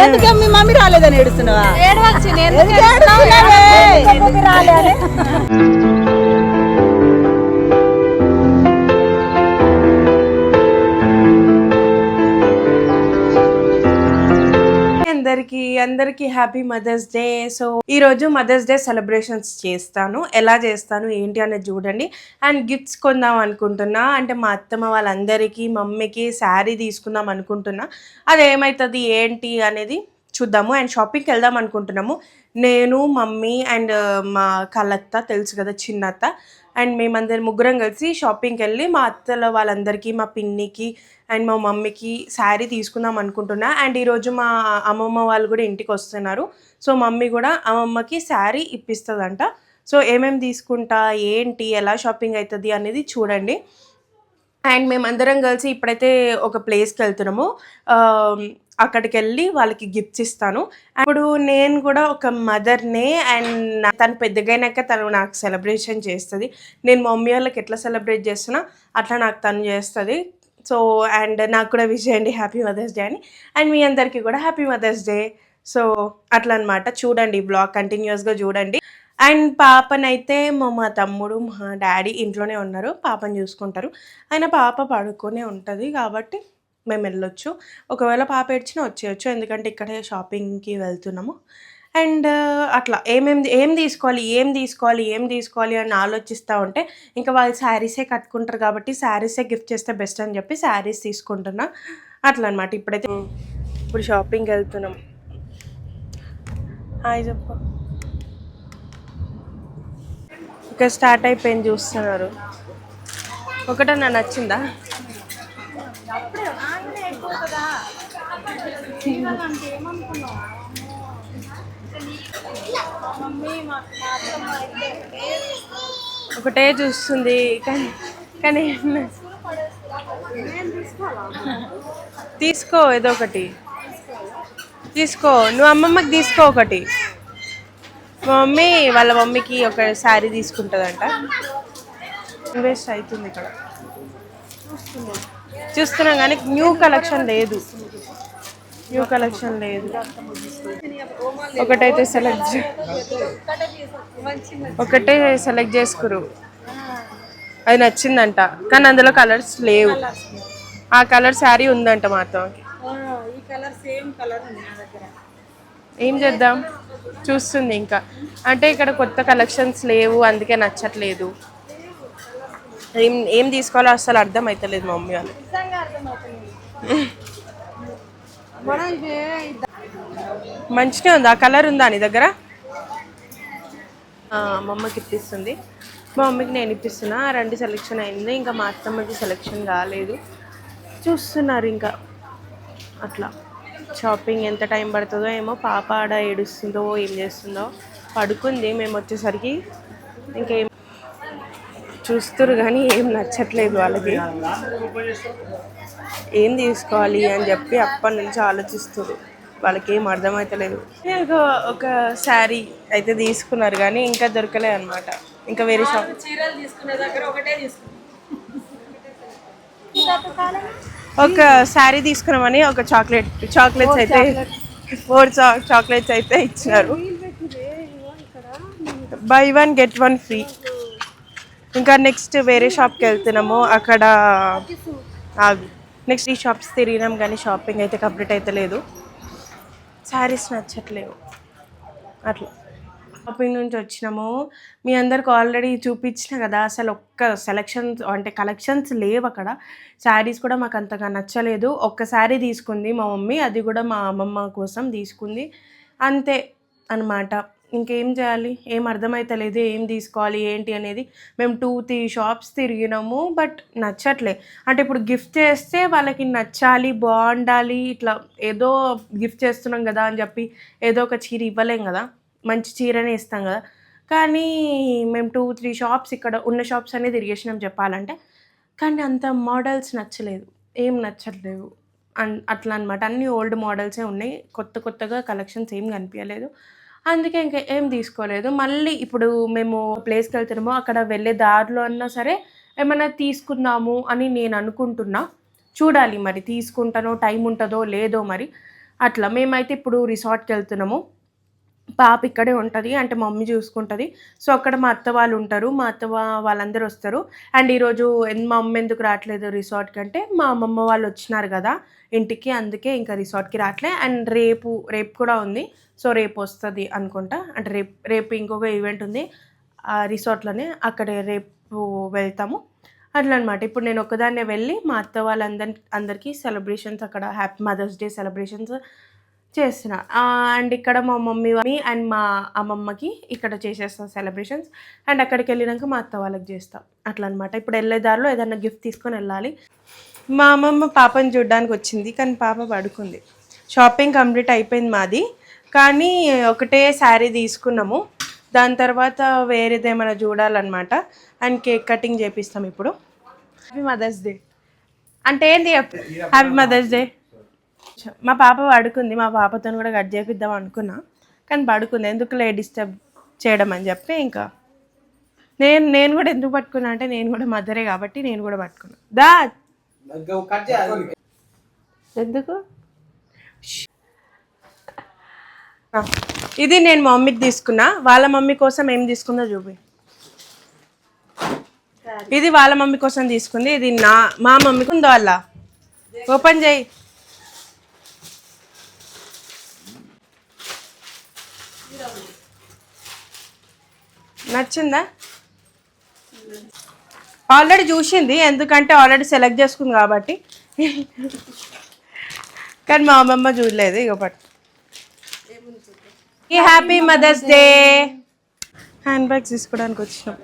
ఎందుకే మీ మమ్మీ రాలేదని ఏడుస్తున్నావా? రాలే అందరికి హ్యాపీ మదర్స్ డే. సో ఈరోజు మదర్స్ డే సెలబ్రేషన్స్ చేస్తాను. ఎలా చేస్తాను ఏంటి అనేది చూడండి. అండ్ గిఫ్ట్స్ కొందాం అనుకుంటున్నా. అంటే మా అత్తమ్మ వాళ్ళందరికీ మమ్మీకి శారీ తీసుకుందాం అనుకుంటున్నా. అది ఏమవుతుంది ఏంటి అనేది చూద్దాము. అండ్ షాపింగ్కి వెళ్దాం అనుకుంటున్నాము. నేను మమ్మీ అండ్ మా కలత్త తెలుసు కదా చిన్నత్త, అండ్ మేమందరం ముగ్గురం కలిసి షాపింగ్కి వెళ్ళి మా అత్తల వాళ్ళందరికీ, మా పిన్నికి అండ్ మా మమ్మీకి శారీ తీసుకుందాం అనుకుంటున్నా. అండ్ ఈరోజు మా అమ్మమ్మ వాళ్ళు కూడా ఇంటికి వస్తున్నారు. సో మమ్మీ కూడా అమ్మమ్మకి శారీ ఇప్పిస్తుందంట. సో ఏమేమి తీసుకుంటా ఏంటి ఎలా షాపింగ్ అవుతుంది అనేది చూడండి. అండ్ మేమందరం కలిసి ఇప్పుడైతే ఒక ప్లేస్కి వెళ్తున్నాము. అక్కడికి వెళ్ళి వాళ్ళకి గిఫ్ట్స్ ఇస్తాను. ఇప్పుడు నేను కూడా ఒక మదర్నే. అండ్ తను పెద్దగైనాక తను నాకు సెలబ్రేషన్ చేస్తుంది. నేను మమ్మీ వాళ్ళకి ఎట్లా సెలబ్రేట్ చేస్తున్నా అట్లా నాకు తను చేస్తుంది. సో అండ్ నాకు కూడా విష్ చేయండి హ్యాపీ మదర్స్ డే అని. అండ్ మీ అందరికీ కూడా హ్యాపీ మదర్స్ డే. సో అట్లా అనమాట. చూడండి బ్లాగ్ కంటిన్యూస్గా చూడండి. అండ్ పాపనైతే మా తమ్ముడు మా డాడీ ఇంట్లోనే ఉన్నారు, పాపని చూసుకుంటారు. ఆయన పాప పడుకొనే ఉంటుంది కాబట్టి మేము వెళ్ళొచ్చు. ఒకవేళ పాప ఏడ్చినా వచ్చేయచ్చు, ఎందుకంటే ఇక్కడే షాపింగ్కి వెళ్తున్నాము. అండ్ అట్లా ఏం తీసుకోవాలి అని ఆలోచిస్తూ ఉంటే ఇంకా వాళ్ళు శారీసే కట్టుకుంటారు కాబట్టి శారీసే గిఫ్ట్ చేస్తే బెస్ట్ అని చెప్పి శారీస్ తీసుకుంటున్నా. అట్లా అనమాట. ఇప్పుడు షాపింగ్కి వెళ్తున్నాం. హాయ్ చెప్పు. ఇంకా స్టార్ట్ అయిపోయింది చూస్తున్నారు. ఒకటన్నా నచ్చిందా? ఒకటే చూస్తుంది కానీ తీసుకో, ఏదో ఒకటి తీసుకో. నువ్వు అమ్మమ్మకి తీసుకో ఒకటి. మా మమ్మీ వాళ్ళ మమ్మీకి ఒక శారీ తీసుకుంటుందంట. ఇన్వెస్ట్ అవుతుంది ఇక్కడ చూస్తున్నాం కానీ న్యూ కలెక్షన్ లేదు. ఒకటే సెలెక్ట్ చేసుకురు. అది నచ్చిందంట కానీ అందులో కలర్స్ లేవు. ఆ కలర్ శారీ ఉందంట మాతో. ఏం చేద్దాం చూస్తుంది ఇంకా. అంటే ఇక్కడ కొత్త కలెక్షన్స్ లేవు అందుకే నచ్చట్లేదు. ఏం తీసుకోవాలో అసలు అర్థం అవుతలేదు మా మమ్మీ వాళ్ళు. మంచిగా ఉంది. ఆ కలర్ ఉందా నీ దగ్గర? మా అమ్మకి ఇప్పిస్తుంది. మా మమ్మీకి నేను ఇప్పిస్తున్నా. 2 సెలెక్షన్ అయింది. ఇంకా మా అత్తమ్మకి సెలెక్షన్ కాలేదు. చూస్తున్నారు ఇంకా. అట్లా షాపింగ్ ఎంత టైం పడుతుందో ఏమో. పాప ఆడ ఏడుస్తుందో ఏం చేస్తుందో. పడుకుంది మేము వచ్చేసరికి. ఇంకేం చూస్తారు కానీ ఏం నచ్చట్లేదు వాళ్ళకి. ఏం తీసుకోవాలి అని చెప్పి అప్పటి నుంచి ఆలోచిస్తారు. వాళ్ళకి ఏం అర్థమవుతలేదు. ఒక శారీ అయితే తీసుకున్నారు కానీ ఇంకా దొరకలేదు అనమాట. ఇంకా వేరే షాప్ ఒక శారీ తీసుకున్నామని ఒక చాక్లెట్స్ అయితే 4 చాక్లెట్స్ అయితే ఇచ్చినారు. By 1 get 1 free. ఇంకా నెక్స్ట్ వేరే షాప్కి వెళ్తున్నాము. అక్కడ నెక్స్ట్ ఈ షాప్స్ తిరిగినాం కానీ షాపింగ్ అయితే కంప్లీట్ అయితే లేదు. శారీస్ నచ్చట్లేవు. అట్లా షాపింగ్ నుంచి వచ్చినాము. మీ అందరికి ఆల్రెడీ చూపించిన కదా, అసలు ఒక్క కలెక్షన్స్ లేవు అక్కడ. శారీస్ కూడా మాకు అంతగా నచ్చలేదు. ఒక్క శారీ తీసుకుంది మా మమ్మీ, అది కూడా మా అమ్మమ్మ కోసం తీసుకుంది అంతే అనమాట. ఇంకేం చేయాలి ఏం అర్థమవుతలేదు. ఏం తీసుకోవాలి ఏంటి అనేది. మేము 2-3 షాప్స్ తిరిగినాము బట్ నచ్చట్లే. అంటే ఇప్పుడు గిఫ్ట్ చేస్తే వాళ్ళకి నచ్చాలి, బాగుండాలి. ఇట్లా ఏదో గిఫ్ట్ చేస్తున్నాం కదా అని చెప్పి ఏదో ఒక చీర ఇవ్వలేం కదా, మంచి చీరనే ఇస్తాం కదా. కానీ మేము 2-3 షాప్స్ ఇక్కడ ఉన్న షాప్స్ అన్నీ తిరిగేసినాం చెప్పాలంటే. కానీ అంత మోడల్స్ నచ్చలేదు, ఏం నచ్చట్లేవు. అట్లా అనమాట. అన్నీ ఓల్డ్ మోడల్సే ఉన్నాయి. కొత్తగా కలెక్షన్స్ ఏం కనిపించలేదు. అందుకే ఇంకా ఏం తీసుకోలేదు. మళ్ళీ ఇప్పుడు మేము ప్లేస్కి వెళ్తున్నామో అక్కడ వెళ్ళే దారిలో అన్నా సరే ఏమైనా తీసుకుందాము అని నేను అనుకుంటున్నా. చూడాలి మరి తీసుకుంటానో టైం ఉంటుందో లేదో మరి అట్లా. మేమైతే ఇప్పుడు రిసార్ట్కి వెళ్తున్నాము. పాప ఇక్కడే ఉంటుంది, అంటే మమ్మీ చూసుకుంటుంది. సో అక్కడ మా అత్త వాళ్ళు ఉంటారు, మా అత్త వాళ్ళందరూ వస్తారు. అండ్ ఈరోజు మా అమ్మ ఎందుకు రావట్లేదు రిసార్ట్కి అంటే మా అమ్మమ్మ వాళ్ళు వచ్చినారు కదా ఇంటికి, అందుకే ఇంకా రిసార్ట్కి రావట్లే. అండ్ రేపు కూడా ఉంది, సో రేపు వస్తుంది అనుకుంటా. అంటే రేపు ఇంకొక ఈవెంట్ ఉంది ఆ రిసార్ట్లోనే, అక్కడే రేపు వెళ్తాము అట్లా అనమాట. ఇప్పుడు నేను ఒక్కదాన్నే వెళ్ళి మా అత్త వాళ్ళందరికీ సెలబ్రేషన్స్, అక్కడ హ్యాపీ మదర్స్ డే సెలబ్రేషన్స్ చేస్తున్నా. అండ్ ఇక్కడ మా మమ్మీ అండ్ మా అమ్మమ్మకి ఇక్కడ చేసేస్తాం సెలబ్రేషన్స్. అండ్ అక్కడికి వెళ్ళినాక మా అత్త వాళ్ళకి చేస్తాం అట్లా అనమాట. ఇప్పుడు వెళ్ళేదారిలో ఏదన్నా గిఫ్ట్ తీసుకొని వెళ్ళాలి. మా అమ్మమ్మ పాపని చూడడానికి వచ్చింది, కానీ పాప పడుకుంది. షాపింగ్ కంప్లీట్ అయిపోయింది మాది, కానీ ఒకటే శారీ తీసుకున్నాము. దాని తర్వాత వేరేది ఏమైనా చూడాలన్నమాట. అండ్ కేక్ కటింగ్ చేపిస్తాం ఇప్పుడు. హ్యాపీ మదర్స్ డే అంటే ఏంది? Happy mother's day. మా పాప పడుకుంది, మా పాపతో కూడా కట్ చేపిద్దాం అనుకున్నా, కానీ పడుకుంది. ఎందుకు డిస్టర్బ్ చేయడం అని చెప్పి ఇంకా నేను కూడా ఎందుకు పట్టుకున్నా అంటే నేను కూడా మదరే కాబట్టి నేను కూడా పట్టుకున్నా. ఎందుకు ఇది నేను మా మమ్మీకి తీసుకున్నా, వాళ్ళ మమ్మీ కోసం ఏం తీసుకుందో చూపి. ఇది వాళ్ళ మమ్మీ కోసం తీసుకుంది, ఇది మా మమ్మీకి ఉందో వాళ్ళ. ఓపెన్ చేయి. నచ్చిందా? ఆల్రెడీ చూసింది, ఎందుకంటే ఆల్రెడీ సెలెక్ట్ చేసుకుంది కాబట్టి. కానీ మా అమ్మమ్మ చూడలేదు. ఇక పట్టు. Happy mother's day. Hand bags తీసుకోవడానికి వచ్చినాం.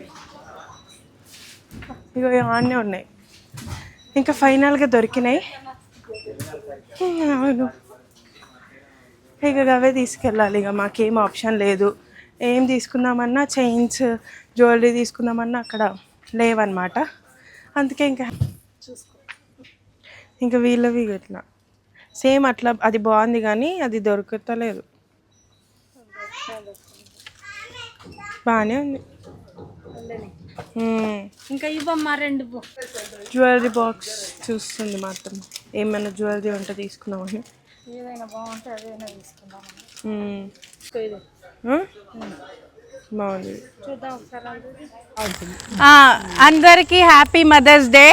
ఇక ఆన్నే ఉన్నాయి, ఇంకా ఫైనల్గా దొరికినాయి. అవును, ఇక అవే తీసుకెళ్ళాలి. ఇక మాకేం ఆప్షన్ లేదు. ఏం తీసుకుందామన్నా చైన్స్ జ్యువెలరీ తీసుకుందామన్నా అక్కడ లేవన్నమాట. అందుకే ఇంకా వీళ్ళవి ఇట్లా సేమ్ అట్లా అది బాగుంది, కానీ అది దొరకలేదు. బాగానే ఉంది. ఇంకా ఇవ్వమ్మా 2 జ్యువెలరీ బాక్స్ చూస్తుంది మాత్రం, ఏమైనా జ్యువెలరీ ఉంటే తీసుకుందామని. ఏదైనా బాగుంటే అదైనా తీసుకుందాం. బాగుంది. చూద్దాం ఒకసారి. అందరికి హ్యాపీ మదర్స్ డే.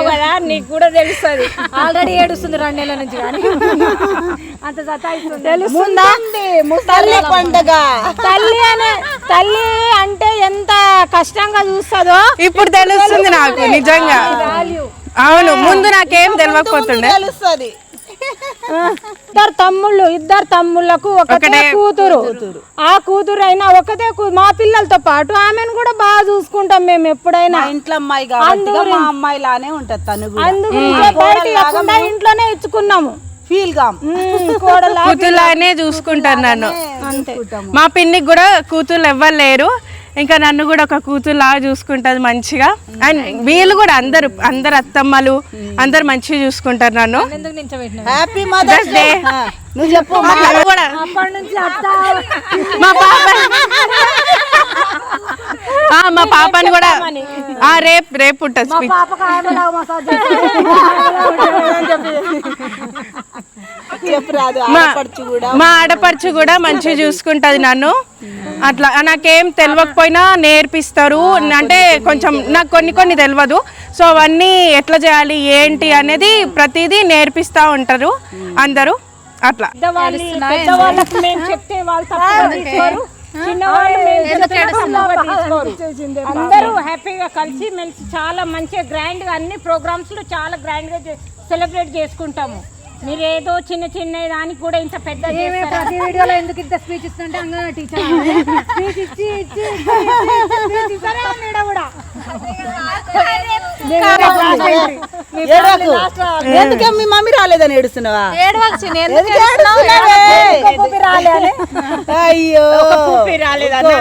కదా నీకు కూడా తెలుస్తుంది. ఆల్రెడీ ఏడుస్తుంది 2 నెలల నుంచి, కానీ అంత సతాయిస్తుంది. తెలుస్తుందా? తల్లి పండుగ. తల్లి అంటే ఎంత కష్టంగా చూస్తుందో ఇప్పుడు తెలుస్తుంది నాకు నిజంగా. అవును, ముందు నాకేం తెలియకపోతుండే. తెలుస్తుంది. ఇద్దరు తమ్ముళ్ళకు ఒకటే కూతురు. ఆ కూతురు అయినా ఒకటే మా పిల్లలతో పాటు ఆమెను కూడా బాగా చూసుకుంటాం మేము ఎప్పుడైనా. ఇంట్లో అమ్మాయి కాబట్టి మా అమ్మాయి లానే ఉంటది తను. అందుకు ఇంట్లోనే ఇచ్చుకున్నాము. ఫీల్ గా కూతురులానే చూసుకుంటాను నన్ను. మా పిన్నికి కూడా కూతుర్లు ఎవ్వరు లేరు, ఇంకా నన్ను కూడా ఒక కూతురులాగా చూసుకుంటుంది మంచిగా. అండ్ వీళ్ళు కూడా అందరు అత్తమ్మలు అందరు మంచిగా చూసుకుంటారు నన్ను. Happy mother's day. నువ్వు చెప్పు. మా పాపని కూడా రేపు ఉంటుంది స్పీచ్. మా ఆడపడుచు కూడా మంచిగా చూసుకుంటది నన్ను. అట్లా నాకేం తెలియకపోయినా నేర్పిస్తారు, అంటే కొంచెం నాకు కొన్ని తెలియదు. సో అవన్నీ ఎట్లా చేయాలి ఏంటి అనేది ప్రతిదీ నేర్పిస్తూ ఉంటారు అందరూ. అట్లా అందరూ హ్యాపీగా కలిసి మెలిసి చాలా మంచిగా గ్రాండ్ గా అన్ని ప్రోగ్రామ్స్ లో చాలా గ్రాండ్ గా సెలబ్రేట్ చేసుకుంటాము. మీరు ఏదో చిన్న దానికి కూడా ఇంత పెద్ద ప్రతి వీడియోలో ఎందుకు ఇంత స్పీచ్ ఇస్తుంటే అంగన టీచర్ స్పీచ్ ఇచ్చి ఎందుకే మీ మమ్మీ రాలేదని ఏడుస్తున్నావా? అయ్యో రాలేదని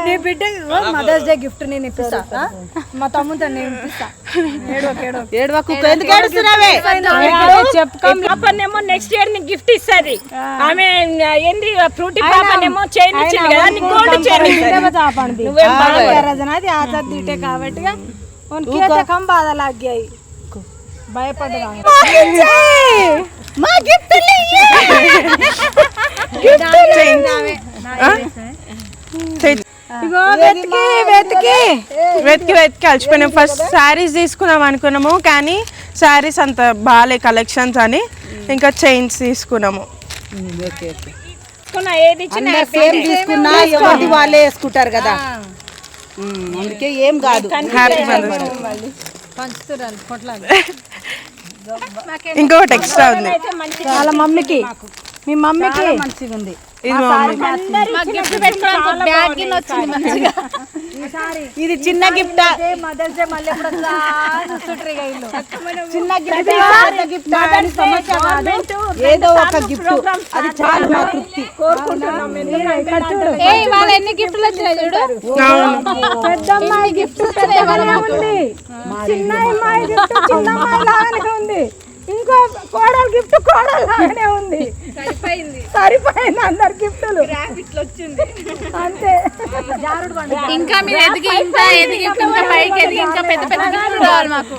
నీ బిడ్డ మదర్స్ డే గిఫ్ట్ నేను ఇప్పిస్తా మా తమ్ముతో నేను ఇప్పిస్తా ఏడవకు ఎందుకు ఏడుస్తున్నావే పాపనేమో నెక్స్ట్ ఇయర్ నీకు గిఫ్ట్ ఇస్తుంది ఆమె ఏంది ఫ్రూటీ పాపనేమో చైన్ ఇచ్చింది కదా నీకు గోల్డ్ చైన్ ఇస్తుంది నువ్వేం రజనాది ఆజాద్ దీటే కాబట్టి उनके तो कम बाधा लग गया భయపడ్డా మా గిఫ్ట్ వెతికి అలసిపోయినాం. ఫస్ట్ శారీస్ తీసుకుందాం అనుకున్నాము కానీ శారీస్ అంత బాగాలే కలెక్షన్స్ అని ఇంకా చైన్స్ తీసుకున్నాము. ఏది సేమ్ తీసుకున్నా ఎవరిది వాళ్ళే వేసుకుంటారు కదా అందుకే ఏం కాదు. హ్యాపీ మదర్స్ ఇంకొకటి ఎక్స్ట్రా ఉంది వాళ్ళ మమ్మీకి మీ మమ్మీకి మంచిగా ఉంది. ఇది చిన్న గిఫ్ట్ మదర్స్ డే మళ్ళీ చిన్న గిఫ్ట్ ఏదో ఒక గిఫ్ట్ అది చాలా మా తృప్తి. వాళ్ళ ఎన్ని గిఫ్ట్లు వచ్చినాయి చూడు. పెద్దమ్మాయి గిఫ్ట్ పెద్దగానే ఉంది, చిన్న అమ్మాయి గిఫ్ట్ చిన్న అమ్మాయి లాగానే ఉంది, ఇంకో కోడలు గిఫ్ట్ కోడలు లాగానే ఉంది. సరిపోయింది అందరు గిఫ్ట్లు అంతే. ఇంకా మీరు ఎదిగి ఇంకా పైకి ఎదిగి ఇంకా పెద్ద పెద్ద గిఫ్ట్లు కావాలి మాకు.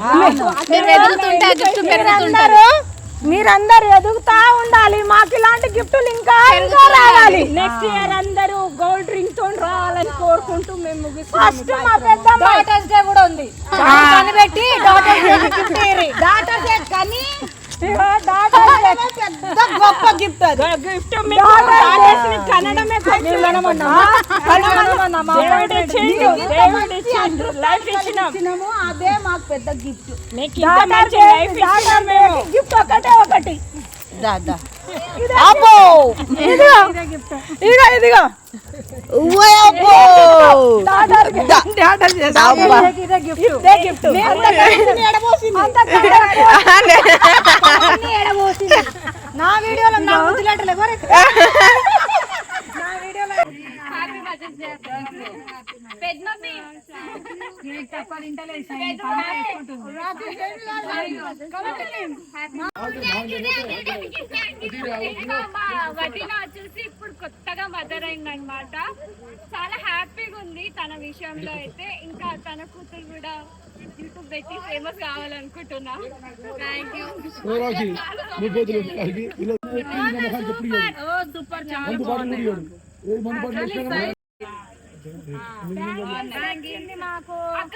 మీరు ఎదుగుతుంటే ఆ గిఫ్ట్ పెరుగుతుంటారు. మీరందరూ ఎదుగుతా ఉండాలి, మాకు ఇలాంటి గిఫ్ట్లు ఇంకా ఇంకా రావాలి. నెక్స్ట్ ఇయర్ అందరూ గోల్డ్ రింగ్ తో రావాలని కోరుకుంటూ మేము ముగిస్తాం. ఫస్ట్ మా పెద్ద డాటర్స్ డే కూడా ఉంది, కనిపెట్టి daughters day gift daughters day కని గొప్ప గిఫ్ట్ అది. గిఫ్ట్ కన్నడమే లైఫ్ ఇచ్చినాము, అదే మాకు పెద్ద గిఫ్ట్. మీకు ఇంత మంచి లైఫ్ ఇచ్చినాం మేము. గిఫ్ట్ ఒకటే ఒకటి. దాదా ఇదిగో ఇదిగో నా వీడియోలో నా ముద్దులేటలే నా వీడియోలో వదిన వచ్చేసి ఇప్పుడు కొత్తగా మదర్ అయిందనమాట. చాలా హ్యాపీగా ఉంది తన విషయంలో అయితే. ఇంకా తన కూతురు కూడా యూట్యూబ్ పెట్టి ఫేమస్ కావాలనుకుంటున్నా. Thank you. సూపర్ చాలా బాగుంది. మాకు అక్క